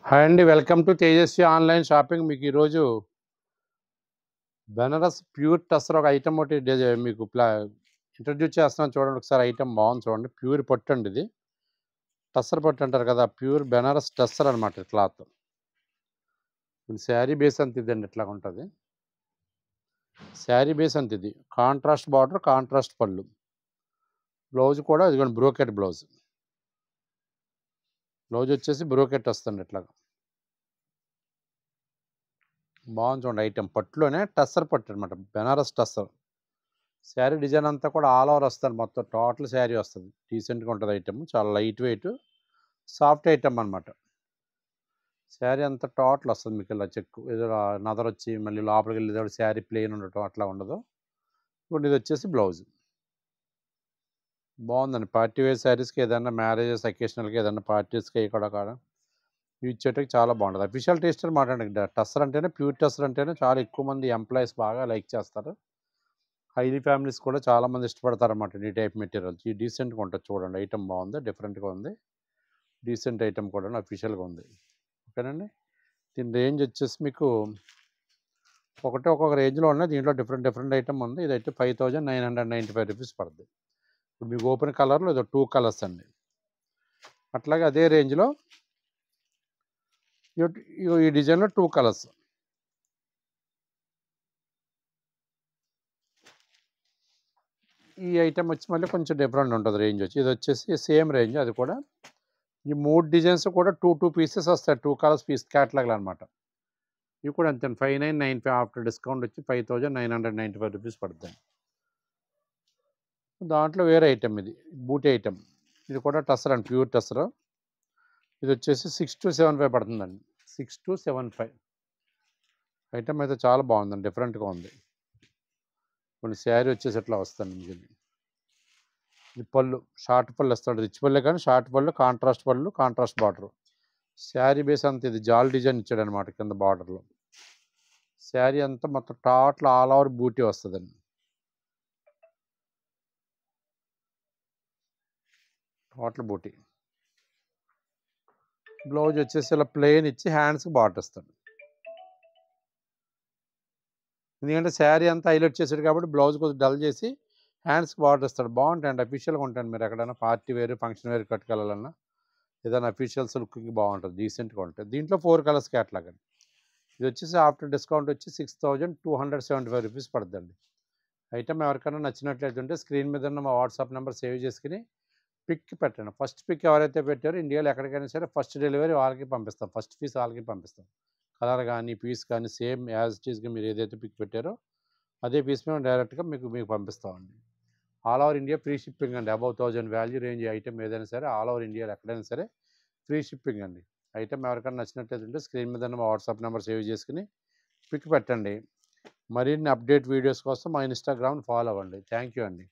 Hi అండి. Welcome to Tejaswi online shopping. మీకు ఈరోజు బెనారస్ ప్యూర్ టస్సర్ ఒక ఐటెమ్ ఒకటి మీకు ఇంట్రడ్యూస్ చేస్తున్నాను చూడండి ఒకసారి. ఐటెమ్ బాగుంది చూడండి. ప్యూర్ పట్టు అండి ఇది. టస్సర్ పట్టు అంటారు కదా! ప్యూర్ బెనారస్ టస్సర్ అనమాట క్లాత్. శారీ బేస్ అంత ఇదండి ఇట్లాగుంటది. శారీ బేస్ అంత ఇది. కాంట్రాస్ట్ బార్డర్, కాంట్రాస్ట్ పళ్ళు. బ్లౌజ్ కూడా ఇదిగోండి బ్రోకెట్ బ్లౌజ్. బ్లౌజ్ వచ్చేసి బ్రోకెట్ వస్తుంది ఇట్లాగా. బాగుంది చూడండి ఐటెమ్. పట్టులోనే టస్సర్ పట్టు అనమాట. బెనారస్ టస్సర్. శారీ డిజైన్ అంతా కూడా ఆల్ ఓవర్ వస్తుంది. మొత్తం టోటల్ శారీ వస్తుంది. డీసెంట్‌గా ఉంటుంది ఐటెమ్. చాలా లైట్ వెయిట్, సాఫ్ట్ ఐటెమ్ అనమాట. శారీ అంతా టోటల్ వస్తుంది మీకు ఇలా చెక్కు. ఏదో నదరొచ్చి మళ్ళీ లోపలికి వెళ్ళేటప్పుడు శారీ ప్లెయిన్ ఉండటం అట్లా ఉండదు. ఇప్పుడు ఇది వచ్చేసి బ్లౌజ్. బాగుందండి. పార్టీ వేర్ శారీస్‌కి ఏదైనా మ్యారేజెస్ అకేషనల్‌గా ఏదైనా పార్టీస్‌కి కూడా ఇచ్చేటికి చాలా బాగుంటుంది. అఫీషియల్ టేస్ట్ అనమాట అండి. టస్సర్ అంటేనే ప్యూర్ టస్సర్ అంటేనే చాలా ఎక్కువ మంది ఎంప్లాయీస్ బాగా లైక్ చేస్తారు. హైలీ ఫ్యామిలీస్ కూడా చాలామంది ఇష్టపడతారన్నమాట ఈ టైప్ మెటీరియల్స్. ఈ డీసెంట్‌గా ఉంటుంది చూడండి. ఐటెమ్ బాగుంది. డిఫరెంట్‌గా ఉంది. డీసెంట్ ఐటెమ్ కూడా అఫీషియల్‌గా ఉంది. ఓకేనండి. దీని రేంజ్ వచ్చేసి మీకు ఒక్కొక్క రేంజ్లో ఉన్నాయి. దీంట్లో డిఫరెంట్ ఐటమ్ ఉంది. ఇదైతే 5995 రూపీస్ పడుతుంది. ఇప్పుడు మీకు ఓపెన్ కలర్లో ఇదో 2 కలర్స్ అండి. అట్లాగే అదే రేంజ్లో ఈ డిజైన్లో 2 కలర్స్. ఈ ఐటెం వచ్చి మళ్ళీ కొంచెం డిఫరెంట్ ఉంటుంది రేంజ్ వచ్చి. ఇది వచ్చేసి సేమ్ రేంజ్. అది కూడా ఈ 3 డిజైన్స్ కూడా 2 పీసెస్ వస్తాయి. 2 కలర్స్ పీస్ క్యాటలాగ్లు అనమాట. ఇవి కూడా అంతే 5995 ఆఫ్టర్ డిస్కౌంట్ వచ్చి 5995 రూపీస్ పడుతుంది. దాంట్లో వేరే ఐటెం ఇది బూటీ ఐటెం. ఇది కూడా టస్సర్ అండి. ప్యూర్ టస్సర్. ఇది వచ్చేసి 6275 పడుతుందండి. 6275 ఐటెం అయితే చాలా బాగుందండి. డిఫరెంట్గా ఉంది. కొన్ని శారీ వచ్చేసి ఎట్లా వస్తుంది మీకు. ఇది పళ్ళు షార్ట్ పళ్ళు వస్తాడు. రిచ్ పళ్ళే కానీ షార్ట్ పళ్ళు, కాంట్రాస్ట్ పళ్ళు, కాంట్రాస్ట్ బార్డర్. శారీ బేస్ అంతా ఇది జాల్ డిజైన్ ఇచ్చాడు అనమాట కింద బార్డర్లో. శారీ అంతా మొత్తం టోటల్ ఆల్ ఓవర్ బూటీ వస్తుందండి. టోటల్ బూటీ. బ్లౌజ్ వచ్చేసి ఇలా ప్లెయిన్ ఇచ్చి హ్యాండ్స్కి బార్డర్ ఇస్తాడు. ఎందుకంటే శారీ అంతా హైలైట్ చేశాడు కాబట్టి బ్లౌజ్ కొంచెం డల్ చేసి హ్యాండ్స్కి బార్డర్ ఇస్తాడు. బాగుంటాయండి. అఫీషియల్గా ఉంటాయండి. మీరు ఎక్కడైనా పార్టీ వేర్, ఫంక్షన్ వేర్ కట్టుకెళ్ళాలన్నా ఏదైనా అఫీషియల్స్ లుక్కి బాగుంటుంది. డీసెంట్గా ఉంటుంది. దీంట్లో 4 కలర్స్ క్యాటలాగ్ అండి. ఇది వచ్చేసి ఆఫ్టర్ డిస్కౌంట్ వచ్చి 6275 రూపీస్ పడుతుందండి. ఐటమ్ ఎవరికైనా నచ్చినట్లయితే ఉంటే స్క్రీన్ మీద ఉన్న మా వాట్సాప్ నెంబర్ సేవ్ చేసుకుని పిక్ పెట్టండి. ఫస్ట్ పిక్ ఎవరైతే పెట్టారో ఇండియాలో ఎక్కడికైనా సరే ఫస్ట్ డెలివరీ వాళ్ళకి పంపిస్తాం. ఫస్ట్ పీస్ వాళ్ళకి పంపిస్తాం. కలర్ కానీ పీస్ కానీ సేమ్ యాజ్ ఇట్ ఈస్గా మీరు ఏదైతే పిక్ పెట్టారో అదే పీస్ మేము డైరెక్ట్గా మీకు పంపిస్తామండి. All over India free shipping అండి. అబౌవ్ 1000 వాల్యూ రేంజ్ ఐటమ్ ఏదైనా సరే ఆల్ ఓవర్ ఇండియాలో ఎక్కడైనా సరే ఫ్రీ షిప్పింగ్ అండి. ఐటమ్ ఎవరికైనా నచ్చినట్లయితే ఉంటే స్క్రీన్ మీద ఉన్న మా వాట్సాప్ నెంబర్ సేవ్ చేసుకుని పిక్ పెట్టండి. మరిన్ని అప్డేట్ వీడియోస్ కోసం మా ఇన్స్టాగ్రామ్ని ఫాలో అవ్వండి. థ్యాంక్ యూ అండి.